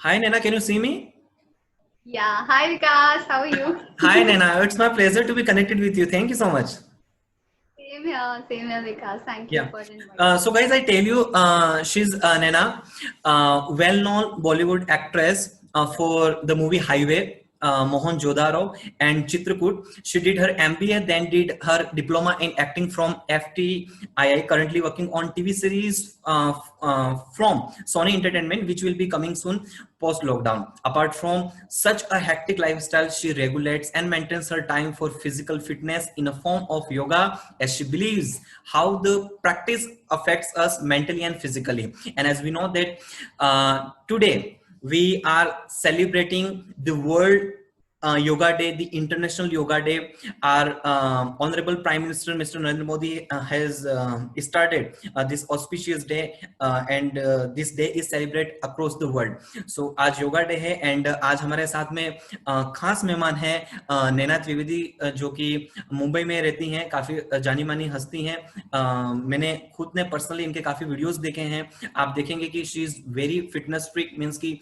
Hi Naina, can you see me? Yeah. Hi, Vikas. How are you? Hi Naina, it's my pleasure to be connected with you. Thank you so much. Same here, Vikas. Thank you Yeah. for inviting So me. guys, I tell you, she's Naina, well-known Bollywood actress for the movie Highway, Mohan Jodharov and Chitrakoot. She did her MBA, then did her diploma in acting from FTII. Currently working on TV series from Sony Entertainment, which will be coming soon post lockdown. Apart from such a hectic lifestyle, she regulates and maintains her time for physical fitness in a form of yoga, as she believes how the practice affects us mentally and physically. And as we know that today we are celebrating the world Yoga Day, the International Yoga Day. Our Honorable Prime Minister, Mr. Narendra Modi, has started this auspicious day, and this day is celebrated across the world. So आज yoga day है, and आज हमारे साथ में खास मेहमान है नैना त्रिवेदी, जो कि मुंबई में रहती हैं, काफी जानी मानी हस्ती हैं। मैंने खुद ने पर्सनली इनके काफी वीडियोस देखे हैं। आप देखेंगे कि she is very fitness freak, means की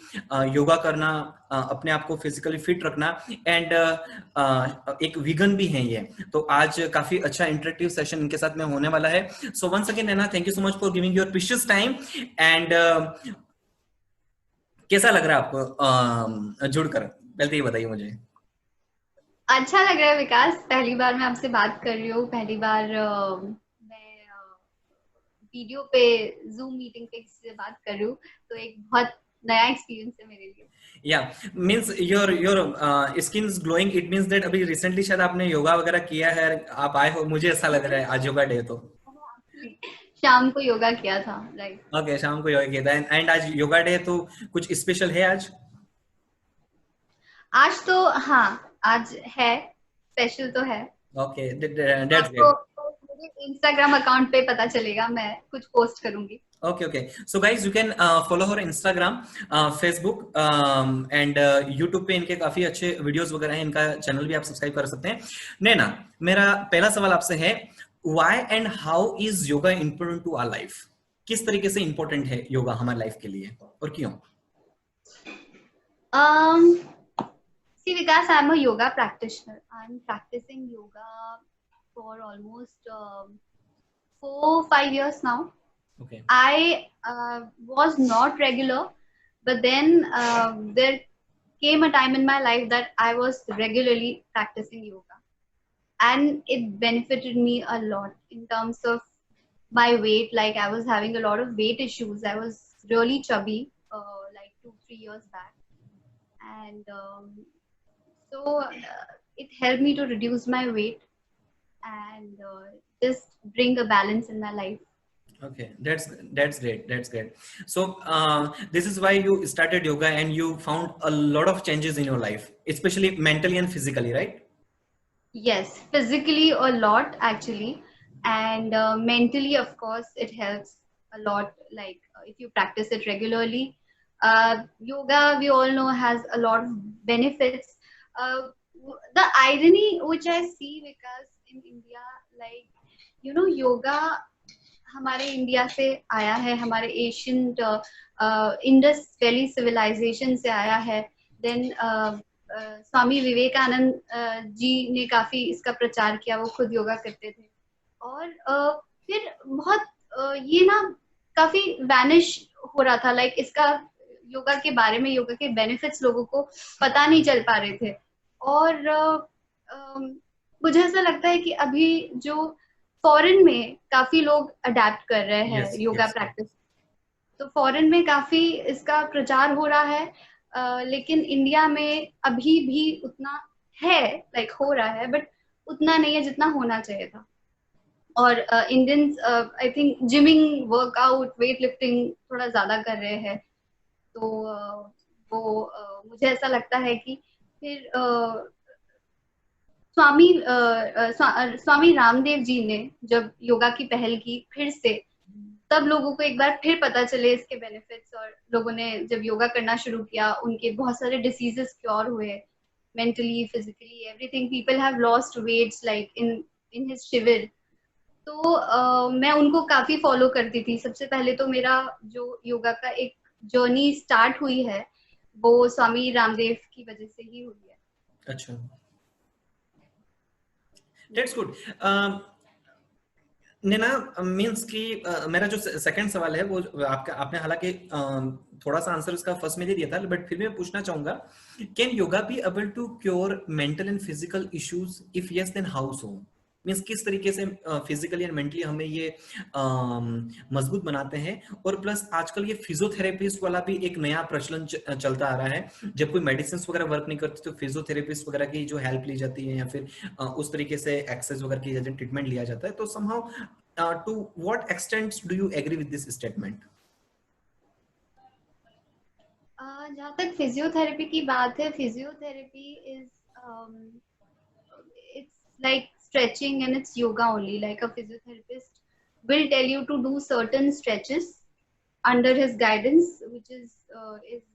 योगा करना, अपने आप को फिजिकली फिट रखना, एंड एक वीगन भी है ये। तो आज काफी अच्छा इंटरेक्टिव सेशन इनके साथ में होने वाला है। So once again Naina, thank you so much for giving your precious time. And कैसा लग रहा है आपको जुड़कर? पहले तो ये बताइए मुझे। अच्छा लग रहा है, विकास। पहली बार मैं आपसे बात कर रही हूँ। पहली बार मैं वीडियो पे जूम मीटिंग पे किसी से बात कर रही हूँ, तो एक बहुत नया एक्सपीरियंस है मेरे लिए। Means your skin is glowing, it means that अभी रिसेंटली शायद आपने योगा वगैरह किया है, आप आए हो, मुझे ऐसा लग रहा है आज योगा डे तो। शाम को योगा किया था, राइट। ओके, शाम को योगा किया था, एंड आज योगा डे तो कुछ स्पेशल है आज? आज तो हाँ, आज है, स्पेशल तो है। ओके, दैट्स आपको ग्रेट। मेरे इंस्टाग्राम अकाउंट पे पता चलेगा, मैं कुछ पोस्ट करूंगी। Okay okay, so guys you can follow her Instagram, Facebook and YouTube पे इनके काफी अच्छे वीडियोस वगैरह हैं। इनका चैनल भी आप सब्सक्राइब कर सकते हैं। नैना, मेरा पहला सवाल आपसे है, why and how is yoga important to our life? किस तरीके से इम्पोर्टेंट है योगा हमारी लाइफ के लिए, और क्यों? Um, See, Vikas, I'm a yoga practitioner. I'm practicing yoga for almost 4 5 years now. Okay I was not regular, but then there came a time in my life that I was regularly practicing yoga, and it benefited me a lot in terms of my weight. Like, I was having a lot of weight issues. I was really chubby, like 2 3 years back, and so it helped me to reduce my weight and just bring a balance in my life. okay, that's great, that's great. So this is why you started yoga, and you found a lot of changes in your life, especially mentally and physically, right? Yes, physically a lot actually, and mentally, of course, it helps a lot. Like, if you practice it regularly, yoga, we all know, has a lot of benefits. The irony which I see, because in India, like, yoga हमारे India से आया है, हमारे Asian Indus valley civilisation से आया है। Then Swami Vivekananda ji ने काफी इसका प्रचार किया, वो खुद योगा करते थे। और फिर बहुत ये ना काफी वैनिश हो रहा था, लाइक इसका योगा के बारे में, योगा के बेनिफिट्स लोगों को पता नहीं चल पा रहे थे। और मुझे ऐसा लगता है कि अभी जो फॉरेन में काफी लोग अडेप्ट कर रहे हैं Yes, yoga yes, yes. Practice, तो फॉरेन में काफी इसका प्रचार हो रहा है। लेकिन इंडिया में अभी भी उतना है, लाइक हो रहा है, बट उतना नहीं है जितना होना चाहिए था। और Indians I think gymming, workout, weight lifting थोड़ा ज्यादा कर रहे हैं। तो वो मुझे ऐसा लगता है कि फिर स्वामी रामदेव जी ने जब योगा की पहल की फिर से, तब लोगों को एक बार फिर पता चले इसके बेनिफिट्स, और लोगों ने जब योगा करना शुरू किया, उनके बहुत सारे डिसीजेस क्योर हुए, mentally, physically, everything. People have lost weights like in in his शिविर। तो मैं उनको काफी फॉलो करती थी। सबसे पहले तो मेरा जो योगा का एक जर्नी स्टार्ट हुई है, वो स्वामी रामदेव की वजह से ही हुई है। अच्छा, दैट्स गुड। नैना, मीन्स कि मेरा जो सेकंड सवाल है वो आपका, आपने हालांकि थोड़ा सा आंसर उसका फर्स्ट में दे दिया था, बट फिर भी मैं पूछना चाहूंगा, can yoga be able to cure mental and physical issues? If yes then how so? Means किस तरीके से फिजिकली एंड मेंटली हमें ये मजबूत बनाते हैं? और प्लस आजकल ये फिजियोथेरेपिस्ट वाला भी एक नया प्रचलन चलता आ रहा है, जब कोई मेडिसिन वगैरह वर्क नहीं करती तो फिजियोथेरेपिस्ट वगैरह की जो हेल्प ली जाती है, या फिर उस तरीके से एक्सरसाइज वगैरह की ट्रीटमेंट लिया जाता है। तो somehow to what extent do you agree with this statement? जहाँ तक फिजियोथेरेपी की बात है, physiotherapy is it's like stretching and it's yoga only. Like a physiotherapist will tell you to do certain stretches under his guidance, which is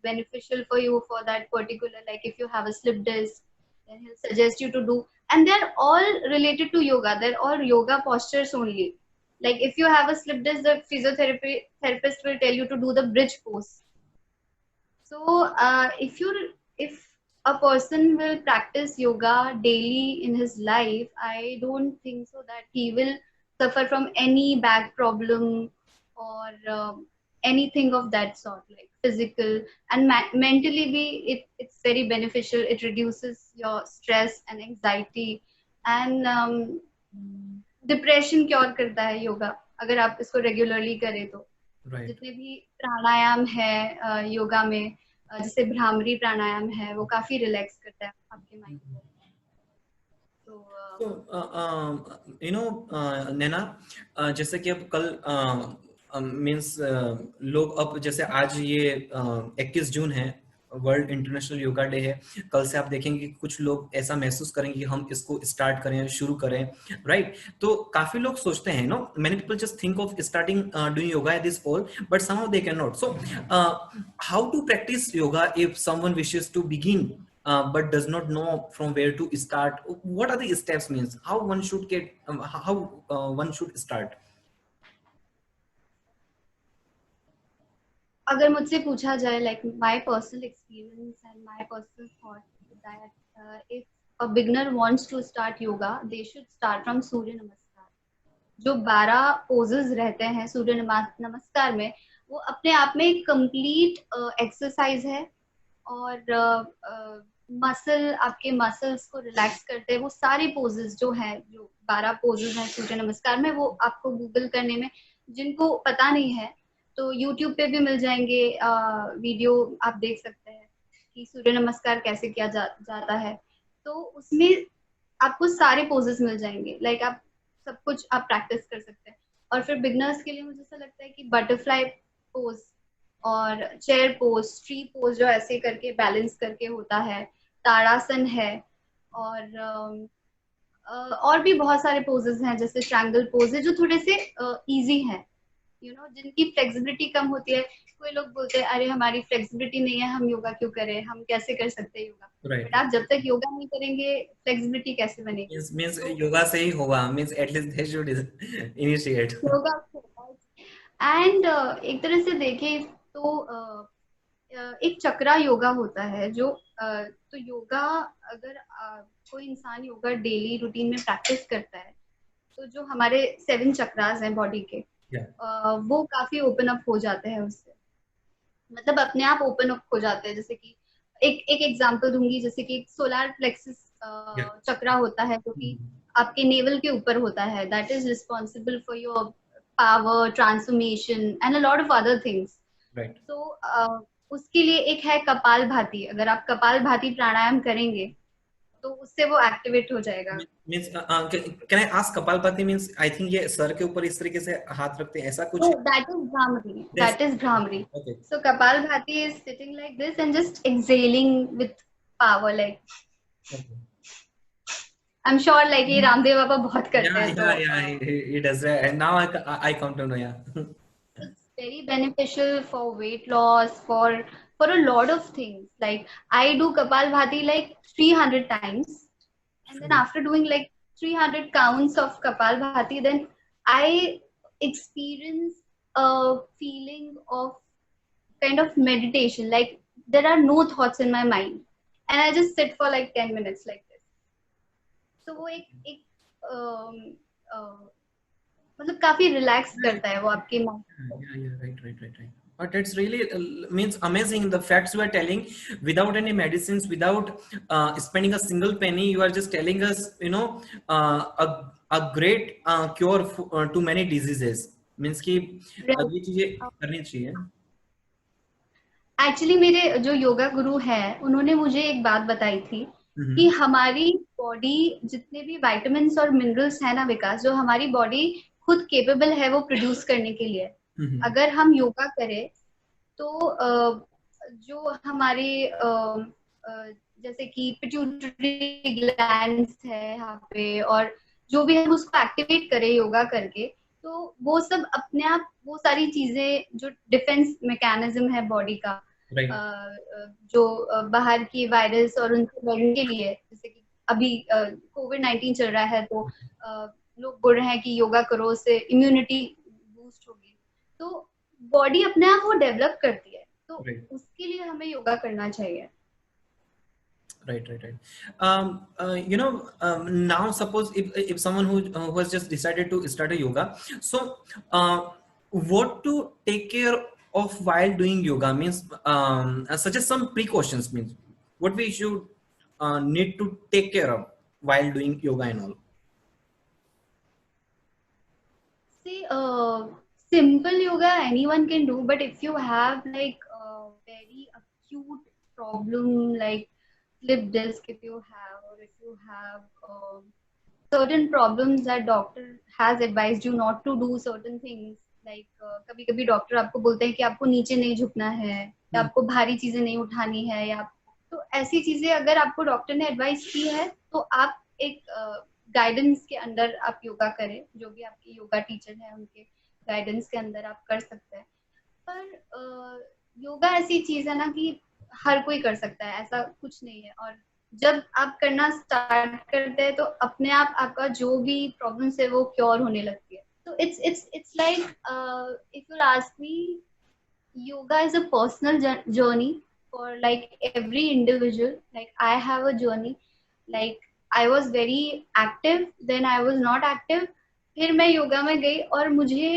beneficial for you for that particular. Like if you have a slip disc, then he'll suggest you to do, and they're all related to yoga. They're all yoga postures only. Like if you have a slip disc, the physiotherapy therapist will tell you to do the bridge pose. So if a person will practice yoga daily in his life, I don't think so that he will suffer from any back problem or anything of that sort, like physical and mentally. It's very beneficial. It reduces your stress and anxiety, and depression cure करता है योगा, अगर आप इसको regularly करें तो। Right. जितने भी प्राणायाम है योगा में, जैसे भ्रामरी प्राणायाम है, वो काफी रिलैक्स करता है आपके माइंड को। नैना, जैसे कि अब कल मीन्स लोग, अब जैसे आज ये 21 जून है, वर्ल्ड इंटरनेशनल योगा डे है। कल से आप देखेंगे कि कुछ लोग ऐसा महसूस करेंगे कि हम इसको स्टार्ट करें, शुरू करें, राइट? तो काफी लोग सोचते हैं, no many people just think of starting doing yoga at this fall, but somehow they can not. So how to practise yoga if someone wishes to begin but does not know from where to start? What are the steps, means how one should get, how one should start? अगर मुझसे पूछा जाए, like my personal experience and my personal thought that if a beginner wants to start yoga, they should start from सूर्य नमस्कार। जो 12 poses रहते हैं सूर्य नमस्कार में, वो अपने आप में एक कंप्लीट एक्सरसाइज है, और मसल, आपके मसल्स को रिलैक्स करते हैं वो सारे पोजेस जो हैं, जो 12 पोजेस हैं सूर्य नमस्कार में, वो आपको गूगल करने में, जिनको पता नहीं है तो यूट्यूब पे भी मिल जाएंगे वीडियो, आप देख सकते हैं कि सूर्य नमस्कार कैसे किया जाता है। तो उसमें आपको सारे पोजेस मिल जाएंगे, लाइक आप सब कुछ आप प्रैक्टिस कर सकते हैं। और फिर बिगनर्स के लिए मुझे ऐसा लगता है कि बटरफ्लाई पोज और चेयर पोज, ट्री पोज जो ऐसे करके बैलेंस करके होता है, ताड़ासन है, और भी बहुत सारे पोजेस हैं, जैसे ट्रायंगल पोज है, जो थोड़े से इजी हैं, जिनकी फ्लेक्सिबिलिटी कम होती है। कोई लोग बोलते हैं अरे हमारी फ्लेक्सिबिलिटी नहीं है, हम योगा क्यों करें, हम कैसे कर सकते हैं योगा? बट आप जब तक योगा नहीं करेंगे, फ्लेक्सिबिलिटी कैसे बनेगी? means yoगा से ही होगा, means at least they should initiate yoga. And एक तरह से देखें तो एक चक्रा योगा होता है, जो तो योगा, अगर कोई इंसान योगा डेली रूटीन में प्रैक्टिस करता है, तो जो हमारे 7 चक्रास हैं बॉडी के, वो काफी ओपन अप हो जाते हैं उससे, मतलब अपने आप ओपन अप हो जाते हैं। जैसे कि एक एग्जांपल दूंगी, जैसे कि सोलर प्लेक्सस चक्रा होता है, जो कि आपके नेवल के ऊपर होता है, that is responsible for your power, transformation and a lot of other things. तो उसके लिए एक है कपाल भाती। अगर आप कपाल भाती प्राणायाम करेंगे तो उससे वो एक्टिवेट हो जाएगा। Means can I ask, kapalbhati means I think ये सर के ऊपर इस तरीके से हाथ रखते हैं, ऐसा कुछ? That is bhramari, that is bhramari. So kapalbhati is sitting like this and just exhaling with power, like I am sure like ये रामदेव बाबा बहुत करते हैं। he does, and now I come to know, it's very beneficial for weight loss, for a lot of things. Like I do Kapalbhati like 300 times, and then after doing like 300 counts of Kapalbhati, then I experience a feeling of kind of meditation, like there are no thoughts in my mind, and I just sit for like 10 minutes like this. तो वो एक मतलब काफी relax करता है वो आपके mind को. Right. But it's really means amazing the facts you are telling without any medicines, without spending a single penny. You are just telling us, a great cure to many diseases. Means कि ये चीजें करनी चाहिए. Actually मेरे जो योगा गुरु है उन्होंने मुझे एक बात बताई थी कि हमारी बॉडी जितने भी विटामिन्स और मिनरल्स है ना विकास, जो हमारी बॉडी खुद केपेबल है वो प्रोड्यूस करने के लिए, अगर हम योगा करें तो जो हमारे जैसे कि पिट्यूटरी ग्लैंड्स है यहाँ पे, और जो भी हम उसको एक्टिवेट करें योगा करके, तो वो सब अपने आप वो सारी चीजें जो डिफेंस मैकेनिज्म है बॉडी का, जो बाहर की वायरस और उनसे लड़ने के लिए, जैसे कि अभी कोविड-19 चल रहा है तो लोग बोल रहे हैं कि योगा करो उससे इम्यूनिटी बूस्ट होगी, तो बॉडी अपने आप वो डेवलप करती है, तो उसके लिए हमें योगा करना चाहिए. Right. Now suppose if someone who has just decided to start a yoga, so what to take care of while doing yoga, means such as some precautions, means what we should need to take care of while doing yoga and all. See, simple yoga anyone can do, but if you have like a very acute problem like slip disc, if you have, or if you have certain problems that doctor has advised you not to do certain things, like कभी कभी doctor आपको बोलते हैं कि आपको नीचे नहीं झुकना है, या आपको भारी चीजें नहीं उठानी है, या तो ऐसी चीजें अगर आपको डॉक्टर ने एडवाइस की है तो आप एक गाइडेंस के अंदर आप योगा करें, जो भी आपके योगा टीचर है उनके गाइडेंस के अंदर आप कर सकते हैं. पर योगा ऐसी चीज है ना कि हर कोई कर सकता है, ऐसा कुछ नहीं है, और जब आप करना स्टार्ट करते हैं तो अपने आप आपका जो भी प्रॉब्लम्स है वो क्योर होने लगती है. तो it's like if you ask me, yoga is a personal journey for like every individual. Like I have a journey, like I was very active, then I was not active, फिर मैं योगा में गई और मुझे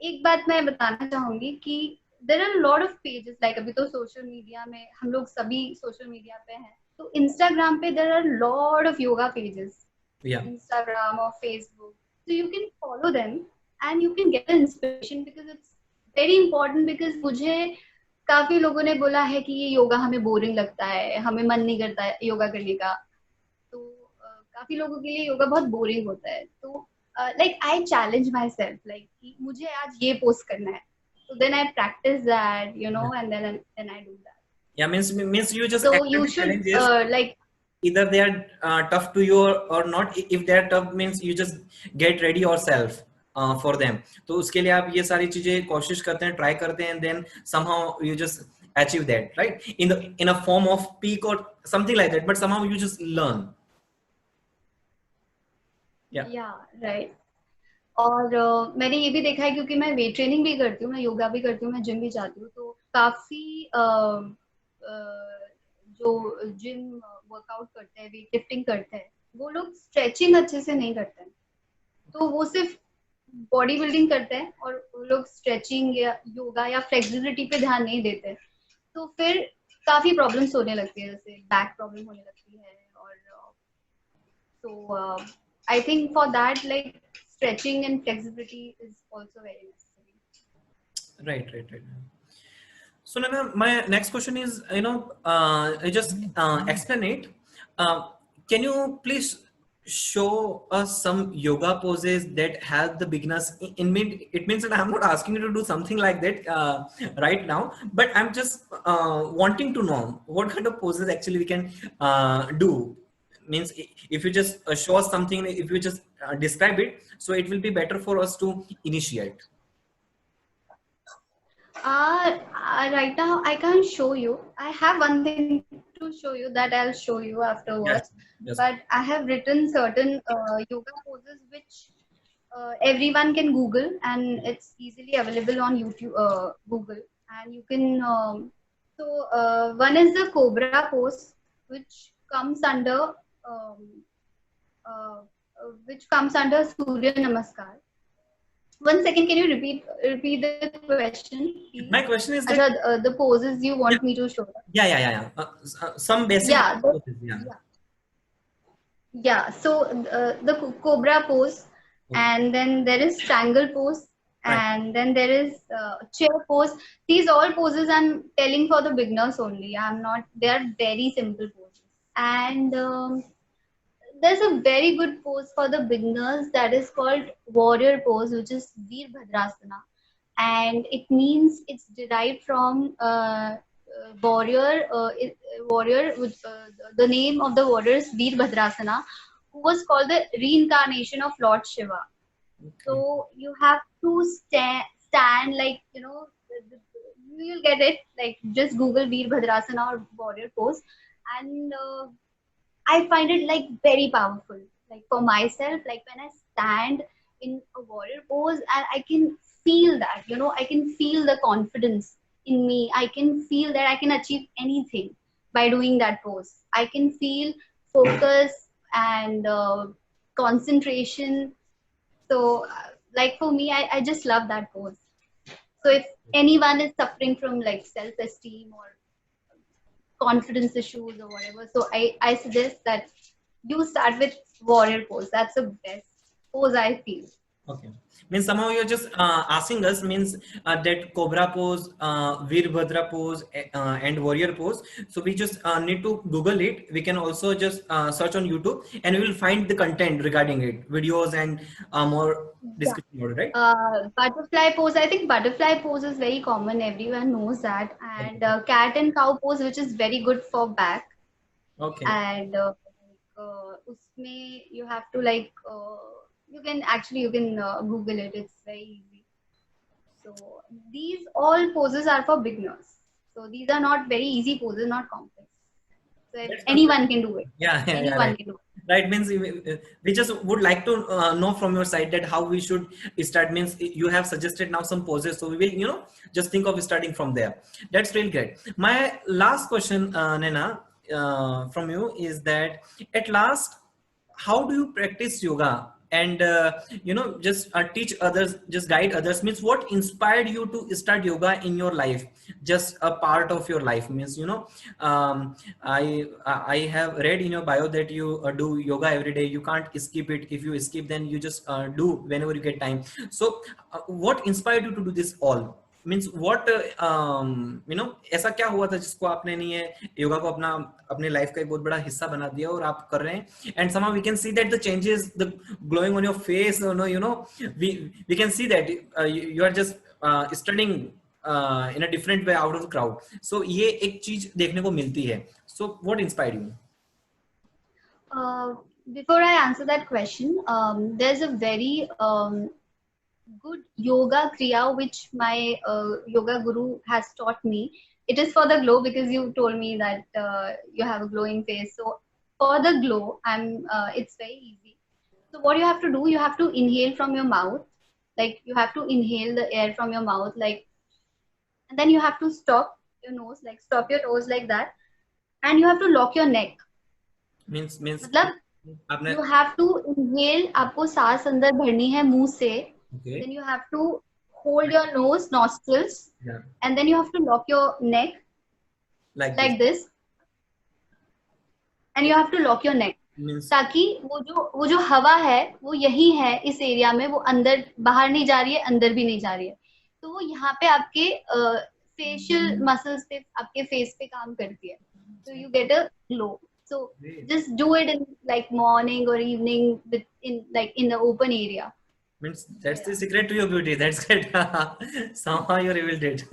एक बात मैं बताना चाहूंगी कि there are a lot of pages, like अभी तो सोशल मीडिया में हम लोग सभी सोशल मीडिया पे हैं, तो इंस्टाग्राम पे there are a lot of yoga pages, Instagram or Facebook, so you can follow them and you can get inspiration, because it's very important. because मुझे काफी लोगों ने बोला है कि ये योगा हमें बोरिंग लगता है, हमें मन नहीं करता है योगा करने का, तो काफी लोगों के लिए योगा बहुत बोरिंग होता है. तो like I challenge myself, like कि मुझे आज ये पोस्ट करना है, so then I practice that, and then I do that. Yeah, means you just so you should like either they are tough to you or not. If they are tough, means you just get ready yourself for them. तो उसके लिए आप ये सारी चीजें कोशिश करते हैं, ट्राई करते हैं, then somehow you just achieve that, right? In a form of peak or something like that, but somehow you just learn. Yeah, right. और मैंने ये भी देखा है, क्योंकि मैं वेट ट्रेनिंग भी करती हूँ, मैं योगा भी करती हूँ, मैं जिम भी जाती हूँ, तो काफी जो जिम वर्कआउट करते हैं, वेट लिफ्टिंग करते हैं, वो लोग स्ट्रेचिंग अच्छे से नहीं करते हैं, तो वो सिर्फ बॉडी बिल्डिंग करते हैं और वो लोग स्ट्रेचिंग या योगा या फ्लेक्सिबिलिटी पे ध्यान नहीं देते, तो फिर काफी प्रॉब्लम्स होने लगती है, जैसे बैक प्रॉब्लम होने लगती है, और so I think for that, like stretching and flexibility is also very necessary. Right. So Nana, my next question is, I just explain it. Can you please show us some yoga poses that help the beginners? It means that I'm not asking you to do something like that right now, but I'm just wanting to know what kind of poses actually we can do. Means if you just show us something, if you just describe it, so it will be better for us to initiate. Right now I can't show you. I have one thing to show you that I'll show you afterwards. Yes. But I have written certain yoga poses which everyone can Google, and it's easily available on YouTube, Google. and you can one is the cobra pose, which comes under um, Surya Namaskar. 1 second, can you repeat the question, please? My question is Acha, that, the poses you want yeah, me to show? yeah. Some basic Yeah, poses, yeah. yeah, yeah. So the cobra pose, Okay, and then there is triangle pose, right. and then there is chair pose. These all poses I'm telling for the beginners only. I'm not. They are very simple poses, and there's a very good pose for the beginners that is called warrior pose, which is Veerbhadrasana, and it means it's derived from warrior. Warrior, which, the name of the warrior is Veerbhadrasana, who was called the reincarnation of Lord Shiva. Okay. So you have to stand like, you'll get it. Like, just Google Veerbhadrasana or warrior pose, and I find it like very powerful. Like for myself, like when I stand in a warrior pose, and I can feel that, I can feel the confidence in me. I can feel that I can achieve anything by doing that pose. I can feel focus and concentration. So, like for me, I just love that pose. So if anyone is suffering from like self-esteem or confidence issues or whatever. So I suggest that you start with warrior pose. That's the best pose I feel. Okay. Means somehow you're just asking us, means that cobra pose, Veerbhadra pose, and warrior pose. So we just need to Google it. We can also just search on YouTube, and we will find the content regarding it, videos and more Yeah. description order, right? Butterfly pose. I think butterfly pose is very common. Everyone knows that. And Okay. cat and cow pose, which is very good for back. Okay. And usme you have to like you can Google it. It's very easy. So these all poses are for beginners. So these are not very easy poses, not complex. So That's perfect. anyone can do it. Yeah, Anyone right. can do it. Right, means we just would like to know from your side that how we should start. Means you have suggested now some poses, so we will just think of starting from there. That's really great. My last question, Nena, from you is that at last, how do you practice yoga and just teach others, just guide others? Means what inspired you to start yoga in your life, just a part of your life? Means I have read in your bio that you do yoga every day. You can't skip it. If you skip, then you just do whenever you get time. So what inspired you to do this all? Means what ऐसा क्या हुआ था जिसको आपने नहीं है योगा को अपना अपने लाइफ का एक बहुत बड़ा हिस्सा बना दिया और आप कर रहे हैं and somehow we can see that the changes, the glowing on your face, we can see that you are just studying in a different way out of the crowd. So ये एक चीज देखने को मिलती है. So what inspired you? Uh, Before I answer that question, there's a very good yoga kriya which my yoga guru has taught me. It is for the glow, because you told me that you have a glowing face. So for the glow, it's very easy. So what you have to do, you have to inhale from your mouth. Like you have to inhale the air from your mouth, like, and then you have to stop your nose, like stop your nose like that, and you have to lock your neck. Means मतलब आपने you have to inhale, आपको सांस अंदर भरनी है मुंह से. okay, Then you have to hold your nose, nostrils, yeah, and then you have to lock your neck like this. like this, and you have to lock your neck. Means ताकि वो जो हवा है वो यही है इस एरिया में, वो अंदर बाहर नहीं जा रही है, अंदर भी नहीं जा रही है. तो वो यहाँ पे आपके फेशियल मसल्स पे, आपके फेस पे काम करती है. So you get a glow. So great. just do it in like morning or evening in the open area. Means So that's the yeah. secret to your beauty. That's great. Somehow you revealed it.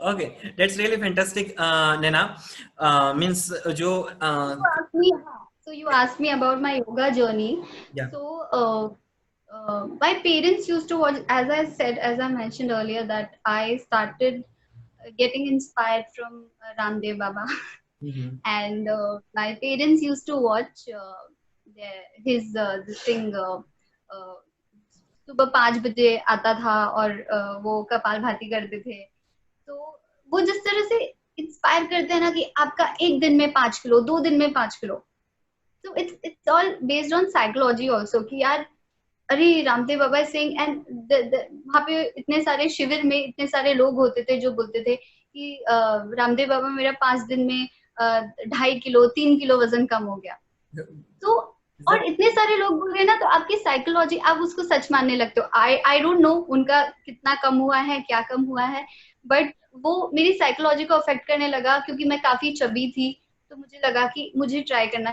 Okay, that's really fantastic, Nena. Means जो So you asked me about my yoga journey. yeah. So my parents used to watch, as I mentioned earlier, that I started getting inspired from Ramdev Baba. Mm-hmm. And my parents used to watch his this thing. सुबह 5 बजे आता था और वो कपाल भाती करते थे. तो वो जिस तरह से इंस्पायर करते हैं ना कि आपका एक दिन में 5 किलो, 2 दिन में 5 किलो, तो it's all based on psychology also कि यार अरे रामदेव बाबा सिंह एंड वहां पे इतने सारे शिविर में इतने सारे लोग होते थे जो बोलते थे कि रामदेव बाबा मेरा 5 दिन में 2.5 किलो 3 किलो वजन कम हो गया। तो और इतने सारे लोग बोल रहे हैं ना, तो आपकी साइकोलॉजी आप उसको सच मानने लगते हो। आई डोंट नो उनका कितना कम हुआ है, क्या कम हुआ है, बट वो मेरी साइकोलॉजी को अफेक्ट करने लगा क्योंकि मैं काफी चबी थी। तो मुझे लगा कि मुझे ट्राई करना